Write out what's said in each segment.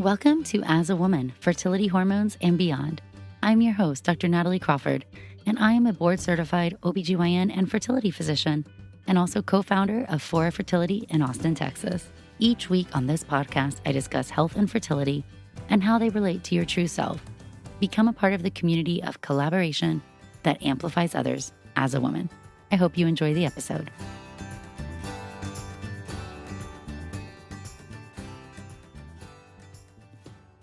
Welcome to As a Woman, Fertility Hormones and Beyond. I'm your host, Dr. Natalie Crawford, and I am a board-certified OBGYN and fertility physician, and also co-founder of Fora Fertility in Austin, Texas. Each week on this podcast, I discuss health and fertility and how they relate to your true self. Become a part of the community of collaboration that amplifies others as a woman. I hope you enjoy the episode.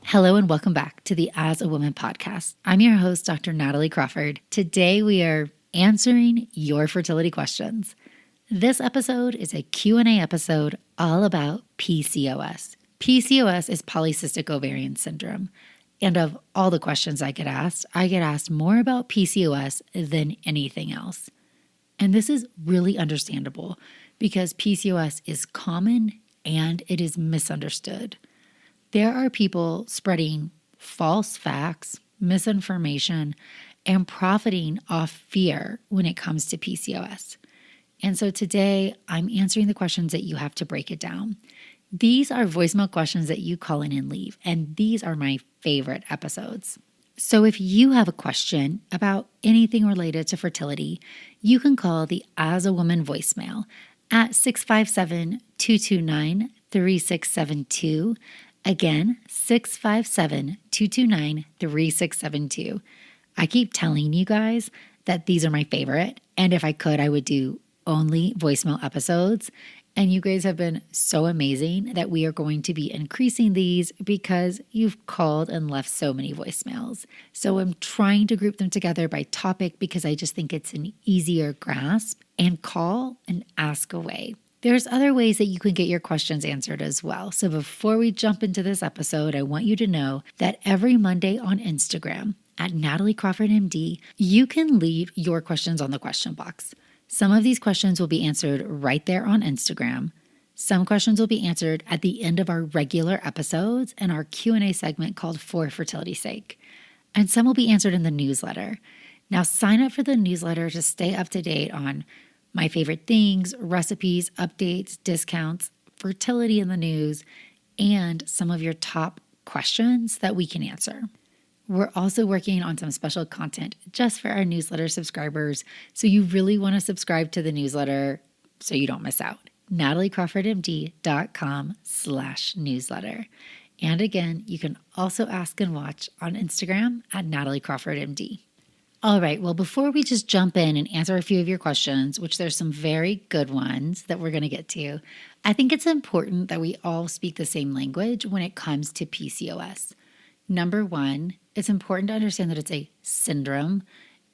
Hello and welcome back to the As a Woman podcast. I'm your host, Dr. Natalie Crawford. Today we are answering your fertility questions. This episode is a Q&A episode all about PCOS. PCOS is polycystic ovarian syndrome. And of all the questions I get asked more about PCOS than anything else. And this is really understandable because PCOS is common and it is misunderstood. There are people spreading false facts, misinformation, and profiting off fear when it comes to PCOS. And so today I'm answering the questions that you have to break it down. These are voicemail questions that you call in and leave, and these are my favorite episodes. So if you have a question about anything related to fertility, you can call the As a Woman voicemail at 657-229-3672. Again, 657-229-3672. I keep telling you guys that these are my favorite, and if I could, I would do only voicemail episodes. And you guys have been so amazing that we are going to be increasing these because you've called and left so many voicemails. So I'm trying to group them together by topic because I just think it's an easier grasp, and call and ask away. There's other ways that you can get your questions answered as well. So before we jump into this episode, I want you to know that every Monday on Instagram at nataliecrawfordmd, you can leave your questions on the question box. Some of these questions will be answered right there on Instagram. Some questions will be answered at the end of our regular episodes and our Q&A segment called For Fertility's Sake. And some will be answered in the newsletter. Now sign up for the newsletter to stay up to date on my favorite things, recipes, updates, discounts, fertility in the news, and some of your top questions that we can answer. We're also working on some special content just for our newsletter subscribers, so you really want to subscribe to the newsletter so you don't miss out. nataliecrawfordmd.com/newsletter. And again, you can also ask and watch on Instagram at nataliecrawfordmd. All right, well, before we just jump in and answer a few of your questions, which there's some very good ones that we're going to get to, I think it's important that we all speak the same language when it comes to PCOS. Number one, it's important to understand that it's a syndrome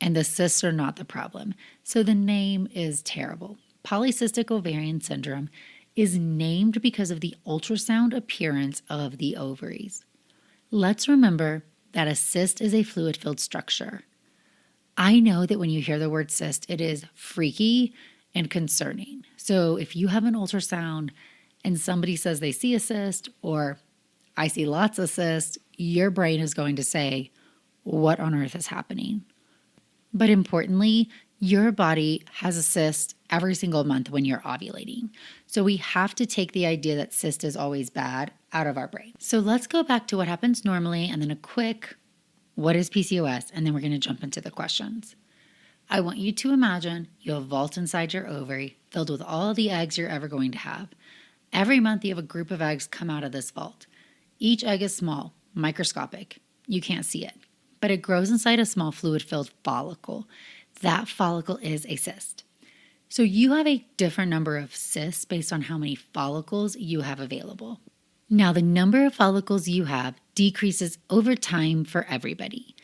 and the cysts are not the problem. So the name is terrible. Polycystic ovarian syndrome is named because of the ultrasound appearance of the ovaries. Let's remember that a cyst is a fluid-filled structure. I know that when you hear the word cyst, it is freaky and concerning. So if you have an ultrasound and somebody says they see a cyst or I see lots of cysts, your brain is going to say, what on earth is happening? But importantly, your body has a cyst every single month when you're ovulating. So we have to take the idea that cyst is always bad out of our brain. So let's go back to what happens normally and then a quick what is PCOS? And then we're going to jump into the questions. I want you to imagine you have a vault inside your ovary filled with all the eggs you're ever going to have. Every month you have a group of eggs come out of this vault. Each egg is small, microscopic. You can't see it, but it grows inside a small fluid-filled follicle. That follicle is a cyst. So you have a different number of cysts based on how many follicles you have available. Now, the number of follicles you have decreases over time for everybody.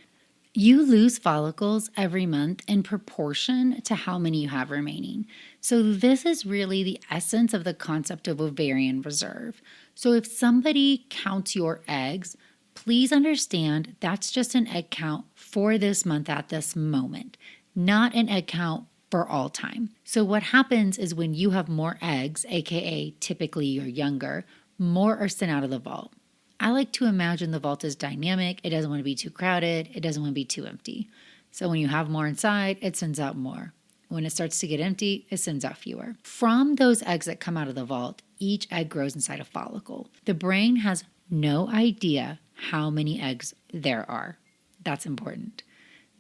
You lose follicles every month in proportion to how many you have remaining. So this is really the essence of the concept of ovarian reserve. So if somebody counts your eggs, please understand that's just an egg count for this month at this moment, not an egg count for all time. So what happens is when you have more eggs, aka typically you're younger, more are sent out of the vault. I like to imagine the vault is dynamic. It doesn't want to be too crowded. It doesn't want to be too empty. So when you have more inside, it sends out more. When it starts to get empty, it sends out fewer. From those eggs that come out of the vault, each egg grows inside a follicle. The brain has no idea how many eggs there are. That's important.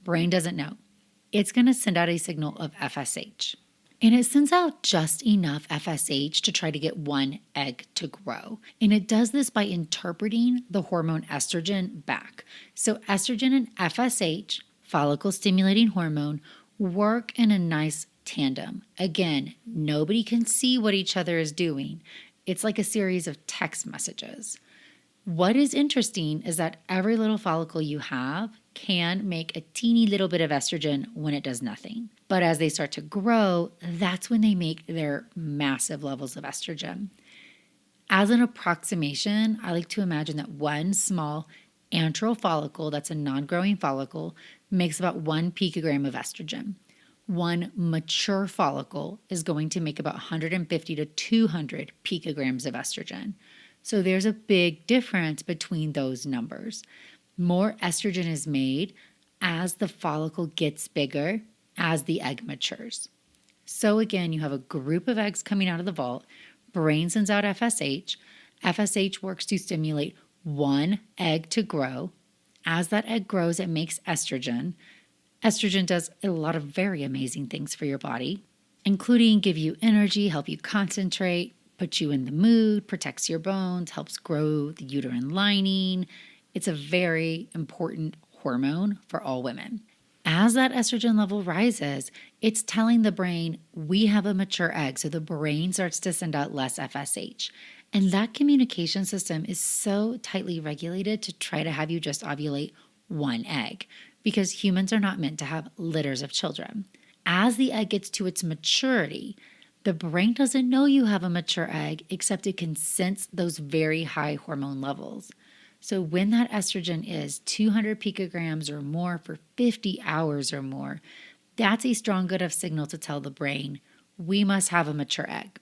Brain doesn't know. It's going to send out a signal of FSH. And it sends out just enough FSH to try to get one egg to grow. And it does this by interpreting the hormone estrogen back. So estrogen and FSH, follicle stimulating hormone, work in a nice tandem. Again, nobody can see what each other is doing. It's like a series of text messages. What is interesting is that every little follicle you have can make a teeny little bit of estrogen when it does nothing. But as they start to grow, that's when they make their massive levels of estrogen. As an approximation, I like to imagine that one small antral follicle, that's a non-growing follicle, makes about 1 picogram of estrogen. One mature follicle is going to make about 150 to 200 picograms of estrogen. So there's a big difference between those numbers. More estrogen is made as the follicle gets bigger, as the egg matures. So again, you have a group of eggs coming out of the vault. Brain sends out FSH. FSH works to stimulate one egg to grow. As that egg grows, it makes estrogen. Estrogen does a lot of very amazing things for your body, including give you energy, help you concentrate, put you in the mood, protects your bones, helps grow the uterine lining. It's a very important hormone for all women. As that estrogen level rises, it's telling the brain, we have a mature egg. So the brain starts to send out less FSH. And that communication system is so tightly regulated to try to have you just ovulate one egg, because humans are not meant to have litters of children. As the egg gets to its maturity, the brain doesn't know you have a mature egg, except it can sense those very high hormone levels. So when that estrogen is 200 picograms or more for 50 hours or more, that's a strong enough signal to tell the brain, we must have a mature egg.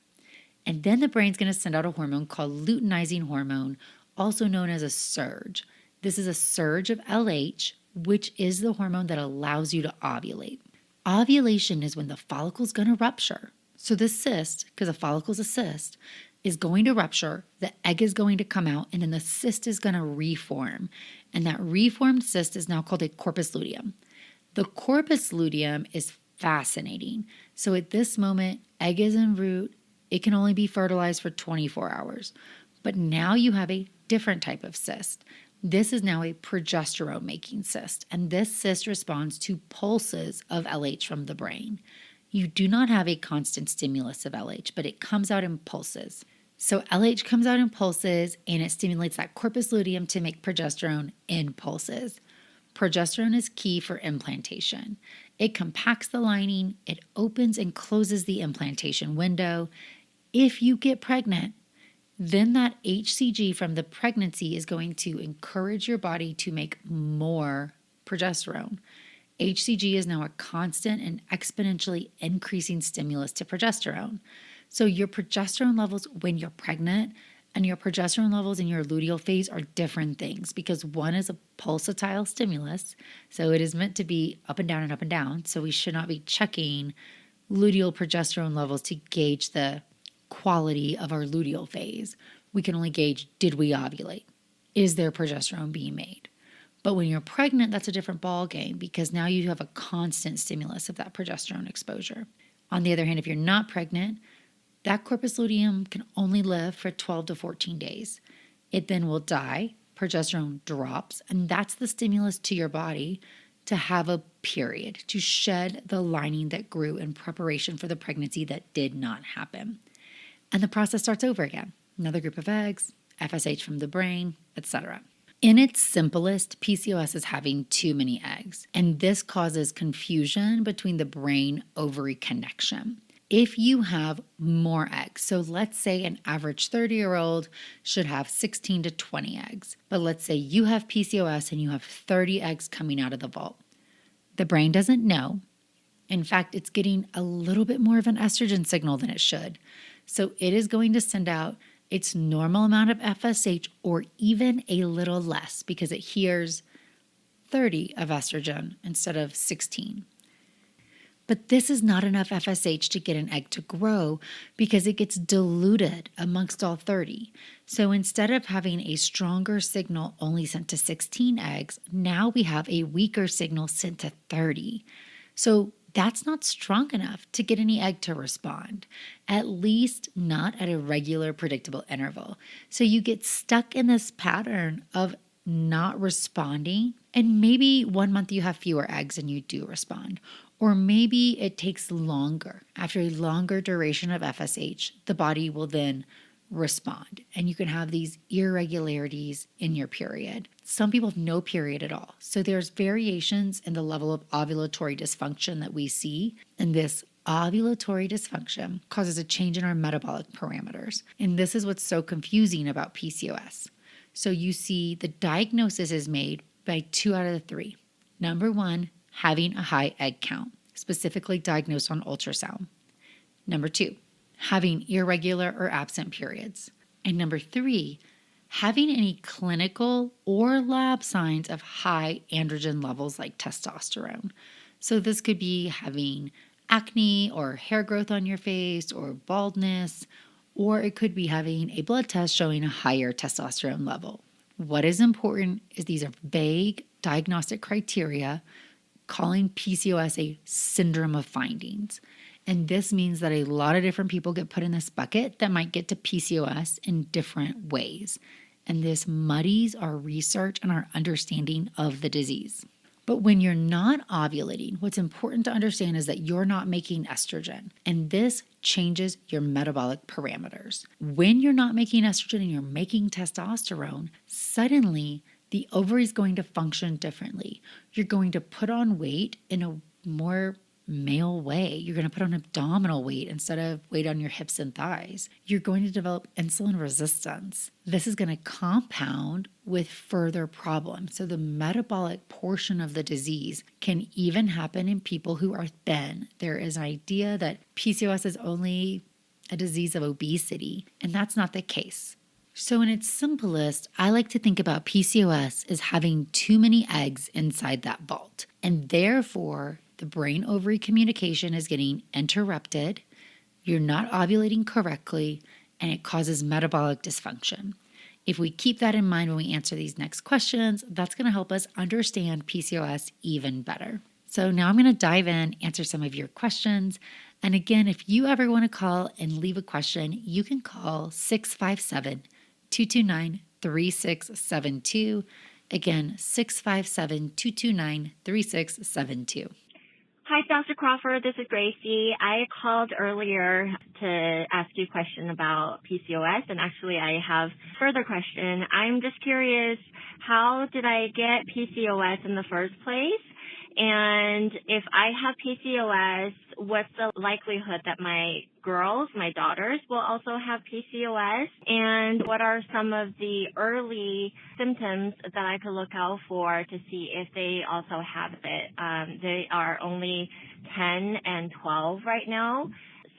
And then the brain's going to send out a hormone called luteinizing hormone, also known as a surge. This is a surge of LH, which is the hormone that allows you to ovulate. Ovulation is when the follicle's going to rupture. So the cyst, because a follicle's a cyst, is going to rupture, the egg is going to come out, and then the cyst is going to reform. And that reformed cyst is now called a corpus luteum. The corpus luteum is fascinating. So at this moment, egg is en route. It can only be fertilized for 24 hours. But now you have a different type of cyst. This is now a progesterone-making cyst, and this cyst responds to pulses of LH from the brain. You do not have a constant stimulus of LH, but it comes out in pulses. So LH comes out in pulses, and it stimulates that corpus luteum to make progesterone in pulses. Progesterone is key for implantation. It compacts the lining, it opens and closes the implantation window. If you get pregnant, then that HCG from the pregnancy is going to encourage your body to make more progesterone. HCG is now a constant and exponentially increasing stimulus to progesterone. So your progesterone levels when you're pregnant and your progesterone levels in your luteal phase are different things, because one is a pulsatile stimulus. So it is meant to be up and down and up and down. So we should not be checking luteal progesterone levels to gauge the quality of our luteal phase. We can only gauge, did we ovulate? Is there progesterone being made? But when you're pregnant, that's a different ball game, because now you have a constant stimulus of that progesterone exposure. On the other hand, if you're not pregnant, that corpus luteum can only live for 12 to 14 days. It then will die, progesterone drops, and that's the stimulus to your body to have a period, to shed the lining that grew in preparation for the pregnancy that did not happen. And the process starts over again. Another group of eggs, FSH from the brain, etc. In its simplest, PCOS is having too many eggs, and this causes confusion between the brain-ovary connection. If you have more eggs, so let's say an average 30-year-old should have 16 to 20 eggs, but let's say you have PCOS and you have 30 eggs coming out of the vault. The brain doesn't know. In fact, it's getting a little bit more of an estrogen signal than it should. So it is going to send out its normal amount of FSH or even a little less, because it hears 30 of estrogen instead of 16. But this is not enough FSH to get an egg to grow because it gets diluted amongst all 30. So instead of having a stronger signal only sent to 16 eggs, now we have a weaker signal sent to 30. So that's not strong enough to get any egg to respond, at least not at a regular, predictable interval. So you get stuck in this pattern of not responding, and maybe 1 month you have fewer eggs and you do respond. Or maybe it takes longer. After a longer duration of FSH, the body will then respond, and you can have these irregularities in your period. Some people have no period at all. So there's variations in the level of ovulatory dysfunction that we see, and this ovulatory dysfunction causes a change in our metabolic parameters. And this is what's so confusing about PCOS. So you see the diagnosis is made by 2 out of the 3. Number 1, having a high egg count, specifically diagnosed on ultrasound. Number 2, having irregular or absent periods. And number 3, having any clinical or lab signs of high androgen levels like testosterone. So this could be having acne or hair growth on your face or baldness, or it could be having a blood test showing a higher testosterone level. What is important is these are vague diagnostic criteria calling PCOS a syndrome of findings. And this means that a lot of different people get put in this bucket that might get to PCOS in different ways. And this muddies our research and our understanding of the disease. But when you're not ovulating, what's important to understand is that you're not making estrogen, and this changes your metabolic parameters. When you're not making estrogen and you're making testosterone, suddenly the ovary is going to function differently. You're going to put on weight in a more male way. You're going to put on abdominal weight instead of weight on your hips and thighs. You're going to develop insulin resistance. This is going to compound with further problems. So the metabolic portion of the disease can even happen in people who are thin. There is an idea that PCOS is only a disease of obesity, and that's not the case. So in its simplest, I like to think about PCOS as having too many eggs inside that vault, and therefore the brain-ovary communication is getting interrupted, you're not ovulating correctly, and it causes metabolic dysfunction. If we keep that in mind when we answer these next questions, that's going to help us understand PCOS even better. So now I'm going to dive in, answer some of your questions. And again, if you ever want to call and leave a question, you can call 657-229-3672. Again, 657-229-3672. Hi, Dr. Crawford. This is Gracie. I called earlier to ask you a question about PCOS, and actually I have a further question. I'm just curious, how did I get PCOS in the first place? And if I have PCOS, what's the likelihood that my girls, my daughters, will also have PCOS? And what are some of the early symptoms that I could look out for to see if they also have it? They are only 10 and 12 right now.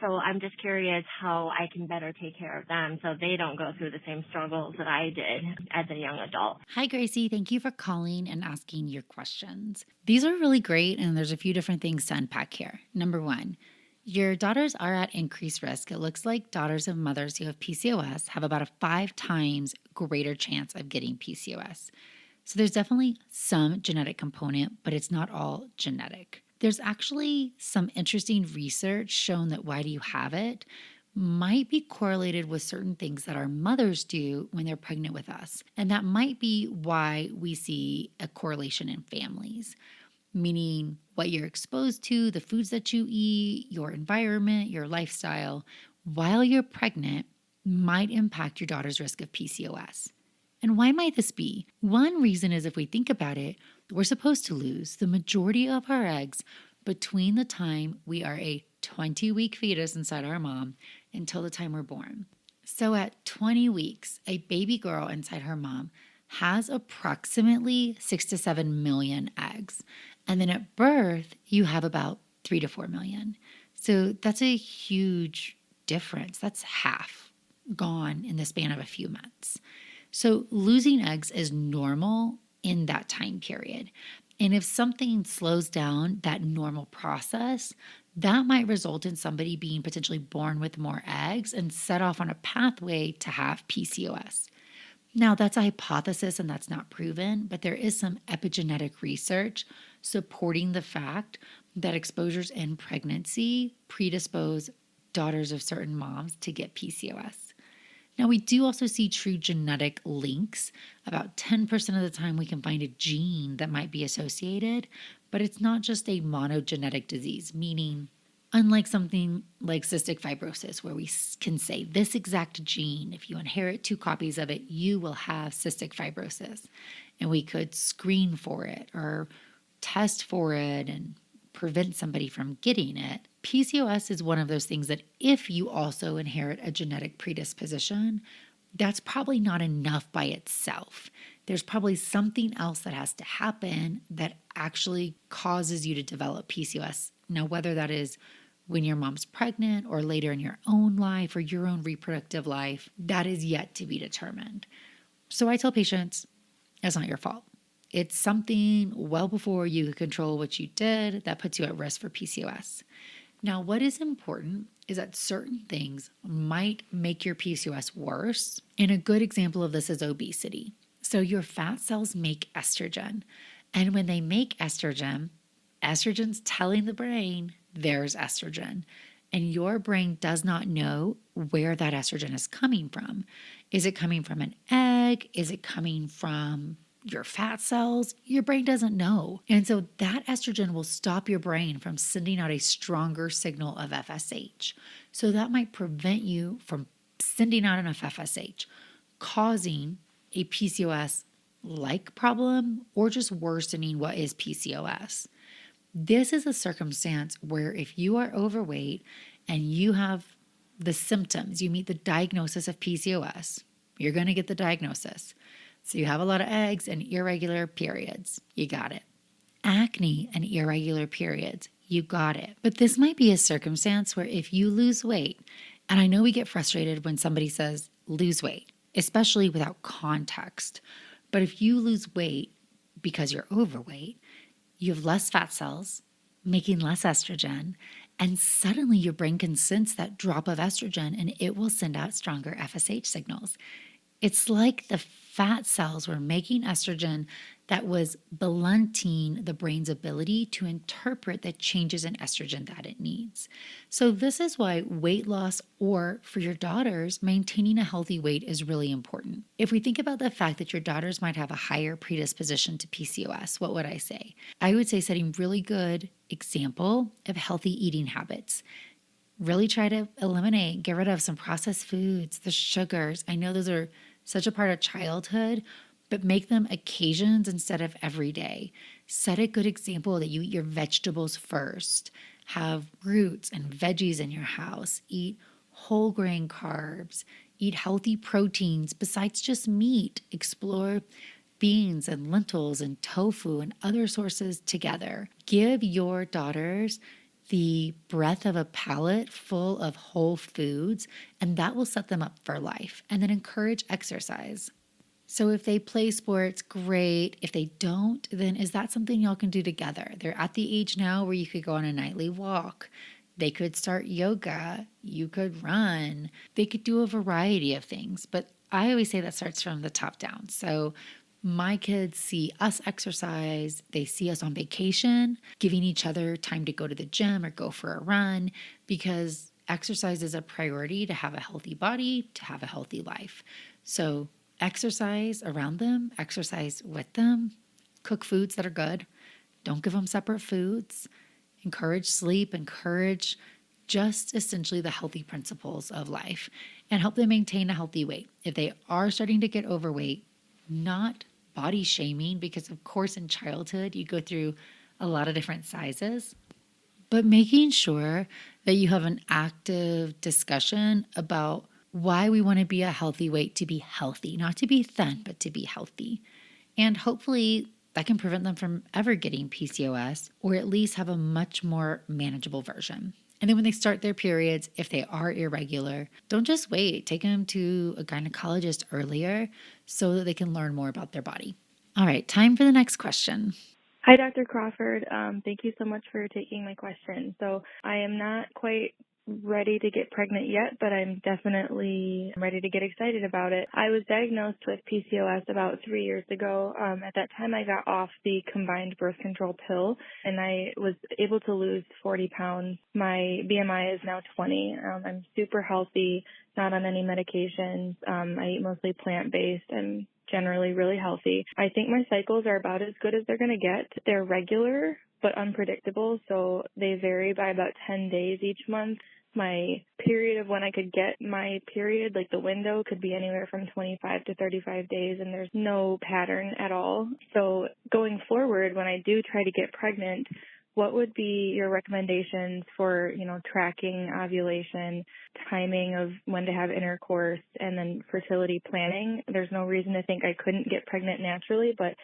So I'm just curious how I can better take care of them so they don't go through the same struggles that I did as a young adult. Hi, Gracie. Thank you for calling and asking your questions. These are really great, and there's a few different things to unpack here. Number 1, your daughters are at increased risk. It looks like daughters of mothers who have PCOS have about a 5 times greater chance of getting PCOS. So there's definitely some genetic component, but it's not all genetic. There's actually some interesting research shown that why do you have it might be correlated with certain things that our mothers do when they're pregnant with us. And that might be why we see a correlation in families, meaning what you're exposed to, the foods that you eat, your environment, your lifestyle, while you're pregnant might impact your daughter's risk of PCOS. And why might this be? One reason is if we think about it, we're supposed to lose the majority of our eggs between the time we are a 20-week fetus inside our mom until the time we're born. So at 20 weeks, a baby girl inside her mom has approximately 6 to 7 million eggs. And then at birth, you have about 3 to 4 million. So that's a huge difference. That's half gone in the span of a few months. So losing eggs is normal in that time period. And if something slows down that normal process, that might result in somebody being potentially born with more eggs and set off on a pathway to have PCOS. Now, that's a hypothesis and that's not proven, but there is some epigenetic research supporting the fact that exposures in pregnancy predispose daughters of certain moms to get PCOS. Now, we do also see true genetic links. About 10% of the time, we can find a gene that might be associated, but it's not just a monogenetic disease, meaning, unlike something like cystic fibrosis, where we can say this exact gene, if you inherit 2 copies of it, you will have cystic fibrosis. And we could screen for it or test for it and prevent somebody from getting it. PCOS is one of those things that if you also inherit a genetic predisposition, that's probably not enough by itself. There's probably something else that has to happen that actually causes you to develop PCOS. Now, whether that is when your mom's pregnant or later in your own life or your own reproductive life, that is yet to be determined. So I tell patients, it's not your fault. It's something well before you could control what you did that puts you at risk for PCOS. Now, what is important is that certain things might make your PCOS worse. And a good example of this is obesity. So your fat cells make estrogen. And when they make estrogen, estrogen's telling the brain there's estrogen. And your brain does not know where that estrogen is coming from. Is it coming from an egg? Is it coming from your fat cells? Your brain doesn't know. And so that estrogen will stop your brain from sending out a stronger signal of FSH. So that might prevent you from sending out enough FSH, causing a PCOS-like problem or just worsening what is PCOS. This is a circumstance where if you are overweight and you have the symptoms, you meet the diagnosis of PCOS, you're going to get the diagnosis. So you have a lot of eggs and irregular periods. You got it. Acne and irregular periods. You got it. But this might be a circumstance where if you lose weight, and I know we get frustrated when somebody says lose weight, especially without context. But if you lose weight because you're overweight, you have less fat cells, making less estrogen, and suddenly your brain can sense that drop of estrogen and it will send out stronger FSH signals. It's like the fat cells were making estrogen that was blunting the brain's ability to interpret the changes in estrogen that it needs. So this is why weight loss, or for your daughters, maintaining a healthy weight is really important. If we think about the fact that your daughters might have a higher predisposition to PCOS, what would I say? I would say setting really good example of healthy eating habits. Really try to eliminate, get rid of some processed foods, the sugars. I know those are such a part of childhood, but make them occasions instead of every day. Set a good example that you eat your vegetables first. Have roots and veggies in your house. Eat whole grain carbs. Eat healthy proteins besides just meat. Explore beans and lentils and tofu and other sources together. Give your daughters the breadth of a palate full of whole foods, and that will set them up for life. And then encourage exercise. So if they play sports, great. If they don't, then is that something y'all can do together? They're at the age now where you could go on a nightly walk. They could start yoga. You could run. They could do a variety of things. But I always say that starts from the top down. So my kids see us exercise. They see us on vacation, giving each other time to go to the gym or go for a run, because exercise is a priority to have a healthy body, to have a healthy life. So exercise around them, exercise with them, cook foods that are good. Don't give them separate foods. Encourage sleep, encourage just essentially the healthy principles of life, and help them maintain a healthy weight. If they are starting to get overweight, not body shaming, because of course in childhood you go through a lot of different sizes, but making sure that you have an active discussion about why we want to be a healthy weight to be healthy, not to be thin, but to be healthy. And hopefully that can prevent them from ever getting PCOS, or at least have a much more manageable version. And then when they start their periods, if they are irregular, don't just wait. Take them to a gynecologist earlier so that they can learn more about their body. All right, time for the next question. Hi, Dr. Crawford. Thank you so much for taking my question. So I am not quite ready to get pregnant yet, but I'm definitely ready to get excited about it. I was diagnosed with PCOS about 3 years ago. At that time, I got off the combined birth control pill, and I was able to lose 40 pounds. My BMI is now 20. I'm super healthy, not on any medications. I eat mostly plant-based and generally really healthy. I think my cycles are about as good as they're going to get. They're regular but unpredictable, so they vary by about 10 days each month. My period of when I could get my period, like the window, could be anywhere from 25 to 35 days, and there's no pattern at all. So going forward, when I do try to get pregnant, what would be your recommendations for, tracking ovulation, timing of when to have intercourse, and then fertility planning? There's no reason to think I couldn't get pregnant naturally, but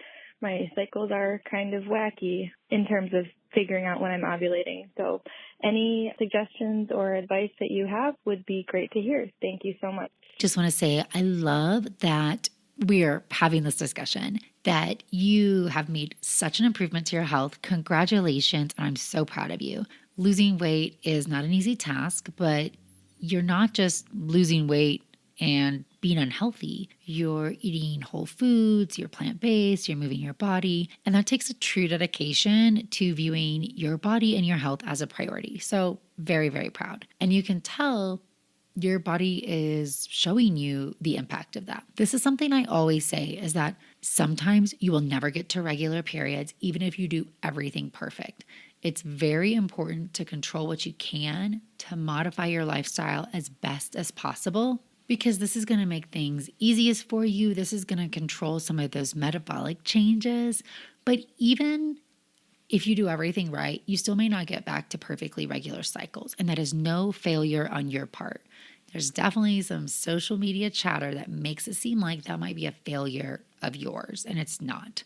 my cycles are kind of wacky in terms of figuring out when I'm ovulating. So any suggestions or advice that you have would be great to hear. Thank you so much. Just want to say I love that we're having this discussion, that you have made such an improvement to your health. Congratulations. And I'm so proud of you. Losing weight is not an easy task, but you're not just losing weight and being unhealthy. You're eating whole foods, you're plant-based, you're moving your body. And that takes a true dedication to viewing your body and your health as a priority. So very, very proud. And you can tell your body is showing you the impact of that. This is something I always say, is that sometimes you will never get to regular periods, even if you do everything perfect. It's very important to control what you can, to modify your lifestyle as best as possible, because this is going to make things easiest for you. This is going to control some of those metabolic changes. But even if you do everything right, you still may not get back to perfectly regular cycles. And that is no failure on your part. There's definitely some social media chatter that makes it seem like that might be a failure of yours, and it's not.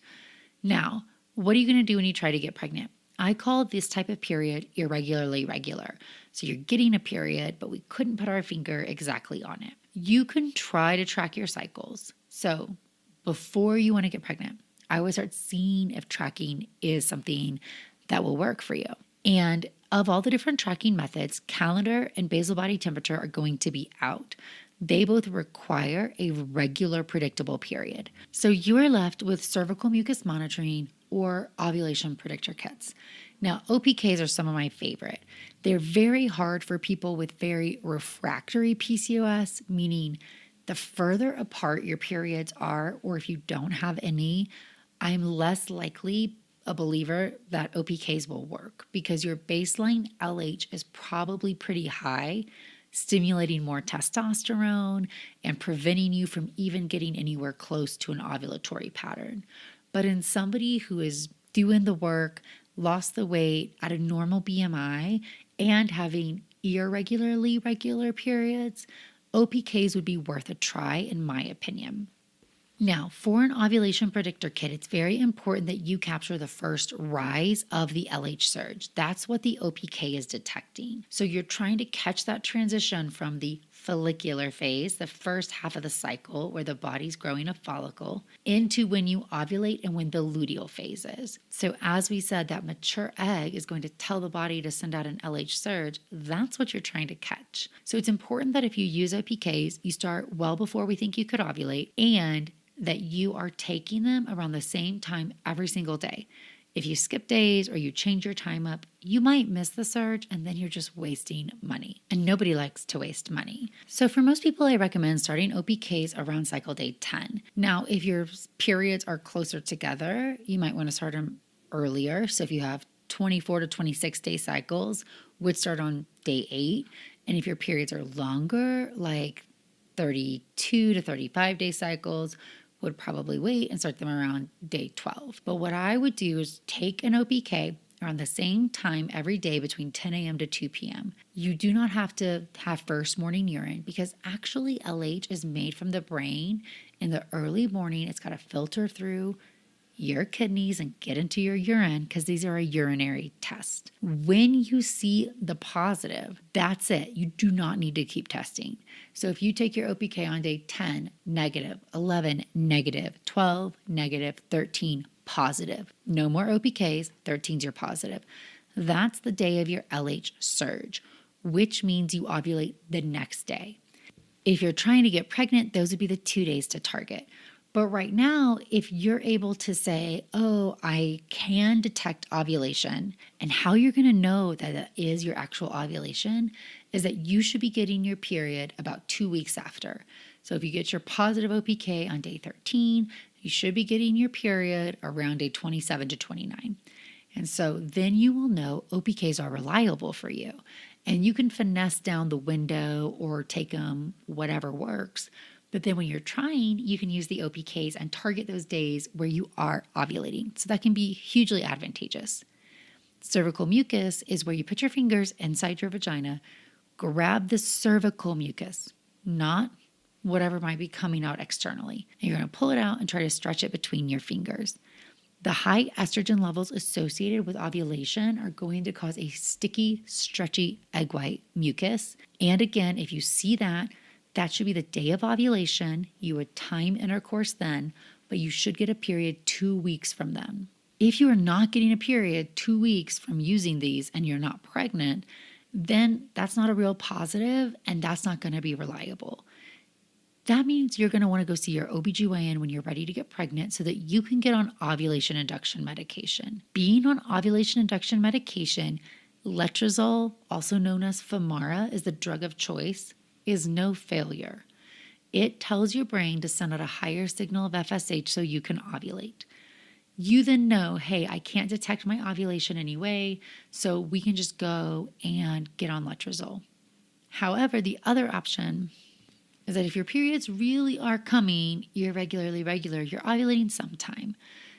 Now, what are you going to do when you try to get pregnant? I call this type of period irregularly regular. So you're getting a period, but we couldn't put our finger exactly on it. You can try to track your cycles. So before you want to get pregnant, I would start seeing if tracking is something that will work for you. And of all the different tracking methods, calendar and basal body temperature are going to be out. They both require a regular, predictable period. So you are left with cervical mucus monitoring or ovulation predictor kits. Now, OPKs are some of my favorite. They're very hard for people with very refractory PCOS, meaning the further apart your periods are, or if you don't have any, I'm less likely a believer that OPKs will work, because your baseline LH is probably pretty high, stimulating more testosterone and preventing you from even getting anywhere close to an ovulatory pattern. But in somebody who is doing the work, lost the weight at a normal BMI, and having irregularly regular periods, OPKs would be worth a try, in my opinion. Now, for an ovulation predictor kit, it's very important that you capture the first rise of the LH surge. That's what the OPK is detecting. So you're trying to catch that transition from the follicular phase, the first half of the cycle where the body's growing a follicle, into when you ovulate and when the luteal phase is. So as we said, that mature egg is going to tell the body to send out an LH surge. That's what you're trying to catch. So it's important that if you use OPKs, you start well before we think you could ovulate, and that you are taking them around the same time every single day. If you skip days or you change your time up, you might miss the surge, and then you're just wasting money. And nobody likes to waste money. So for most people, I recommend starting OPKs around cycle day 10. Now, if your periods are closer together, you might want to start them earlier. So if you have 24 to 26 day cycles, would start on day 8. And if your periods are longer, like 32 to 35 day cycles, would probably wait and start them around day 12. But what I would do is take an OPK around the same time every day between 10 a.m. to 2 p.m. You do not have to have first morning urine, because actually LH is made from the brain in the early morning. It's got to filter through your kidneys and get into your urine, because these are a urinary test. When you see the positive, that's it. You do not need to keep testing. So if you take your OPK on day 10, negative, 11, negative, 12, negative, 13, positive. No more OPKs, 13's your positive. That's the day of your LH surge, which means you ovulate the next day. If you're trying to get pregnant, those would be the 2 days to target. But right now, if you're able to say, oh, I can detect ovulation, and how you're going to know that it is your actual ovulation is that you should be getting your period about 2 weeks after. So if you get your positive OPK on day 13, you should be getting your period around day 27 to 29. And so then you will know OPKs are reliable for you. And you can finesse down the window or take them, whatever works. But then when you're trying, you can use the OPKs and target those days where you are ovulating. So that can be hugely advantageous. Cervical mucus is where you put your fingers inside your vagina, grab the cervical mucus, not whatever might be coming out externally. And you're going to pull it out and try to stretch it between your fingers. The high estrogen levels associated with ovulation are going to cause a sticky, stretchy egg white mucus. And again, if you see that, that should be the day of ovulation. You would time intercourse then, but you should get a period 2 weeks from then. If you are not getting a period 2 weeks from using these and you're not pregnant, then that's not a real positive and that's not going to be reliable. That means you're going to want to go see your OBGYN when you're ready to get pregnant so that you can get on ovulation induction medication. Being on ovulation induction medication, letrozole, also known as Femara, is the drug of choice, is no failure. It tells your brain to send out a higher signal of FSH so you can ovulate. You then know, hey, I can't detect my ovulation anyway, so we can just go and get on letrozole. However, the other option is that if your periods really are coming irregularly regular, you're ovulating sometime.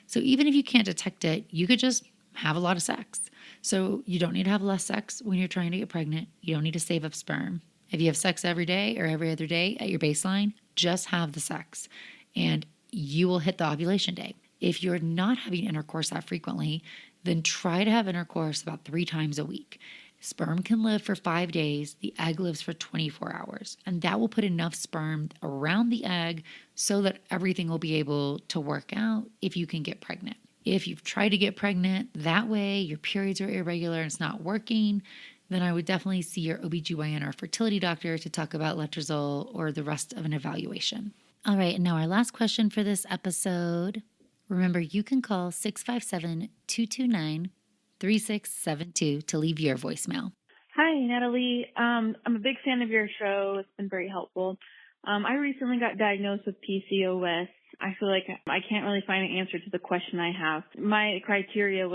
So even if you can't detect it, you could just have a lot of sex. So you don't need to have less sex when you're trying to get pregnant. You don't need to save up sperm. If you have sex every day or every other day at your baseline, just have the sex and you will hit the ovulation day. If you're not having intercourse that frequently, then try to have intercourse about 3 times a week. Sperm can live for 5 days. The egg lives for 24 hours. And that will put enough sperm around the egg so that everything will be able to work out if you can get pregnant. If you've tried to get pregnant that way, your periods are irregular and it's not working, then I would definitely see your OBGYN or fertility doctor to talk about letrozole or the rest of an evaluation. All right, and now our last question for this episode. Remember, you can call 657-229-3672 to leave your voicemail. Hi, Natalie. I'm a big fan of your show. It's been very helpful. I recently got diagnosed with PCOS. I feel like I can't really find an answer to the question I have. My criteria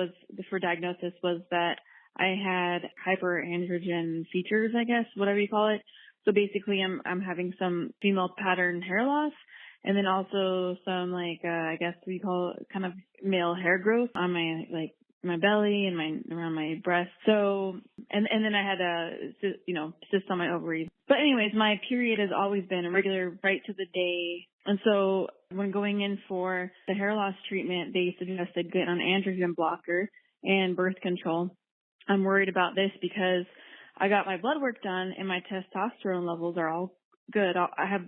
for diagnosis was that I had hyperandrogen features, I guess, whatever you call it. So basically I'm having some female pattern hair loss and then also some I guess we call it kind of male hair growth on my belly and around my breast. So, and then I had cysts on my ovaries. But anyways, my period has always been irregular right to the day. And so when going in for the hair loss treatment, they suggested getting on androgen blocker and birth control. I'm worried about this because I got my blood work done and my testosterone levels are all good. I have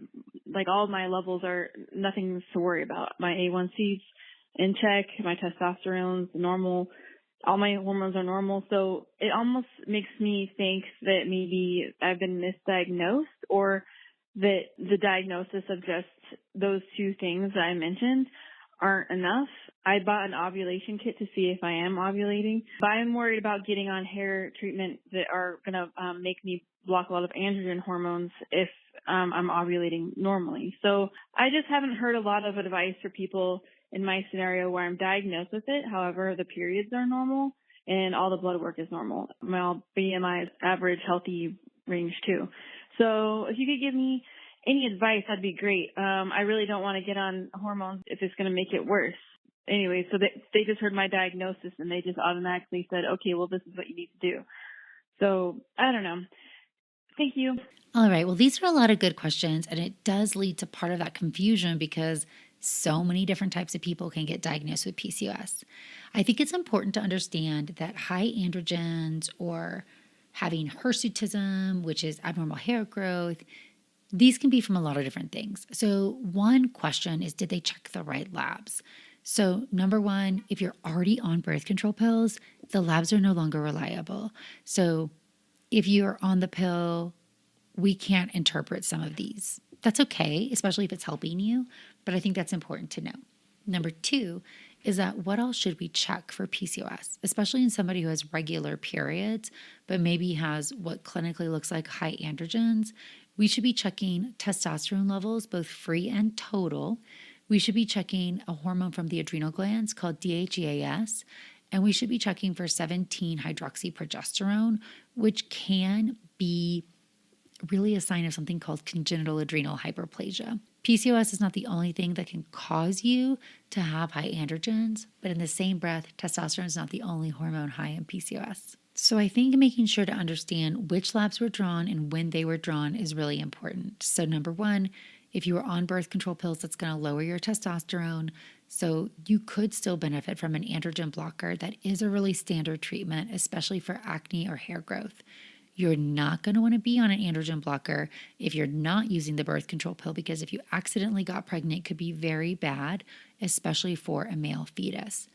all my levels are nothing to worry about. My A1C's in check, my testosterone's normal, all my hormones are normal. So it almost makes me think that maybe I've been misdiagnosed or that the diagnosis of just those 2 things that I mentioned aren't enough. I bought an ovulation kit to see if I am ovulating, but I'm worried about getting on hair treatment that are going to make me block a lot of androgen hormones if I'm ovulating normally. So I just haven't heard a lot of advice for people in my scenario where I'm diagnosed with it. However, the periods are normal and all the blood work is normal. My BMI is average healthy range too. So if you could give me any advice, that'd be great. I really don't want to get on hormones if it's going to make it worse. Anyway, so they just heard my diagnosis and they just automatically said, okay, well, this is what you need to do. So I don't know. Thank you. All right. Well, these are a lot of good questions, and it does lead to part of that confusion because so many different types of people can get diagnosed with PCOS. I think it's important to understand that high androgens or having hirsutism, which is abnormal hair growth, these can be from a lot of different things. So one question is, did they check the right labs? So number one, if you're already on birth control pills, the labs are no longer reliable. So if you're on the pill, we can't interpret some of these. That's okay, especially if it's helping you, but I think that's important to know. Number two is that what else should we check for PCOS, especially in somebody who has regular periods, but maybe has what clinically looks like high androgens? We should be checking testosterone levels, both free and total. We should be checking a hormone from the adrenal glands called DHEAS, and we should be checking for 17-hydroxyprogesterone, which can be really a sign of something called congenital adrenal hyperplasia. PCOS is not the only thing that can cause you to have high androgens, but in the same breath, testosterone is not the only hormone high in PCOS. So I think making sure to understand which labs were drawn and when they were drawn is really important. So number one, if you are on birth control pills, that's going to lower your testosterone. So you could still benefit from an androgen blocker. That is a really standard treatment, especially for acne or hair growth. You're not going to want to be on an androgen blocker if you're not using the birth control pill, because if you accidentally got pregnant, it could be very bad, especially for a male fetus.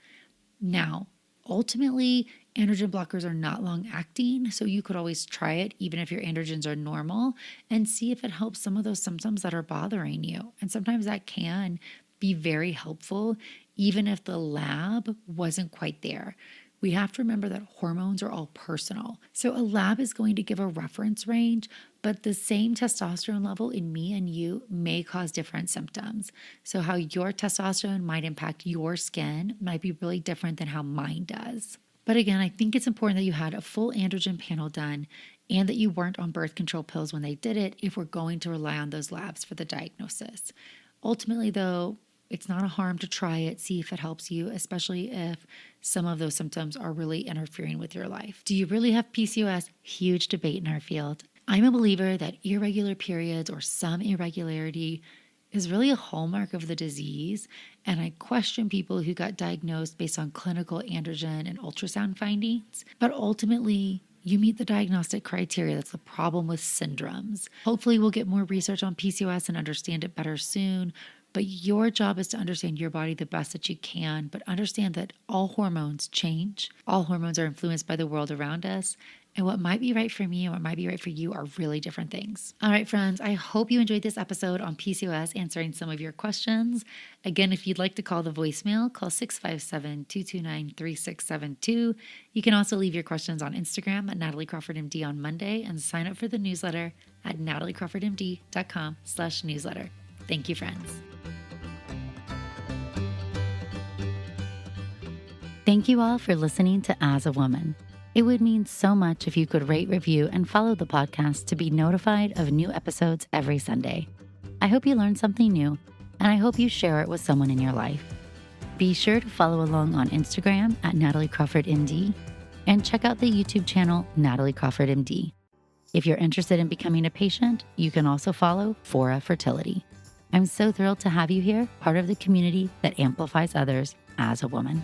Now, ultimately, androgen blockers are not long acting, so you could always try it even if your androgens are normal and see if it helps some of those symptoms that are bothering you. And sometimes that can be very helpful, even if the lab wasn't quite there. We have to remember that hormones are all personal. So a lab is going to give a reference range, but the same testosterone level in me and you may cause different symptoms. So how your testosterone might impact your skin might be really different than how mine does. But again, I think it's important that you had a full androgen panel done and that you weren't on birth control pills when they did it if we're going to rely on those labs for the diagnosis. Ultimately, though, it's not a harm to try it, see if it helps you, especially if some of those symptoms are really interfering with your life. Do you really have PCOS? Huge debate in our field. I'm a believer that irregular periods or some irregularity is really a hallmark of the disease, and I question people who got diagnosed based on clinical androgen and ultrasound findings. But ultimately, you meet the diagnostic criteria. That's the problem with syndromes. Hopefully, we'll get more research on PCOS and understand it better soon. But your job is to understand your body the best that you can, but understand that all hormones change. All hormones are influenced by the world around us. And what might be right for me and what might be right for you are really different things. All right, friends, I hope you enjoyed this episode on PCOS, answering some of your questions. Again, if you'd like to call the voicemail, call 657-229-3672. You can also leave your questions on Instagram at nataliecrawfordmd on Monday and sign up for the newsletter at nataliecrawfordmd.com/newsletter. Thank you, friends. Thank you all for listening to As a Woman. It would mean so much if you could rate, review, and follow the podcast to be notified of new episodes every Sunday. I hope you learned something new, and I hope you share it with someone in your life. Be sure to follow along on Instagram at nataliecrawfordmd and check out the YouTube channel Natalie Crawford MD. If you're interested in becoming a patient, you can also follow Fora Fertility. I'm so thrilled to have you here, part of the community that amplifies others as a woman.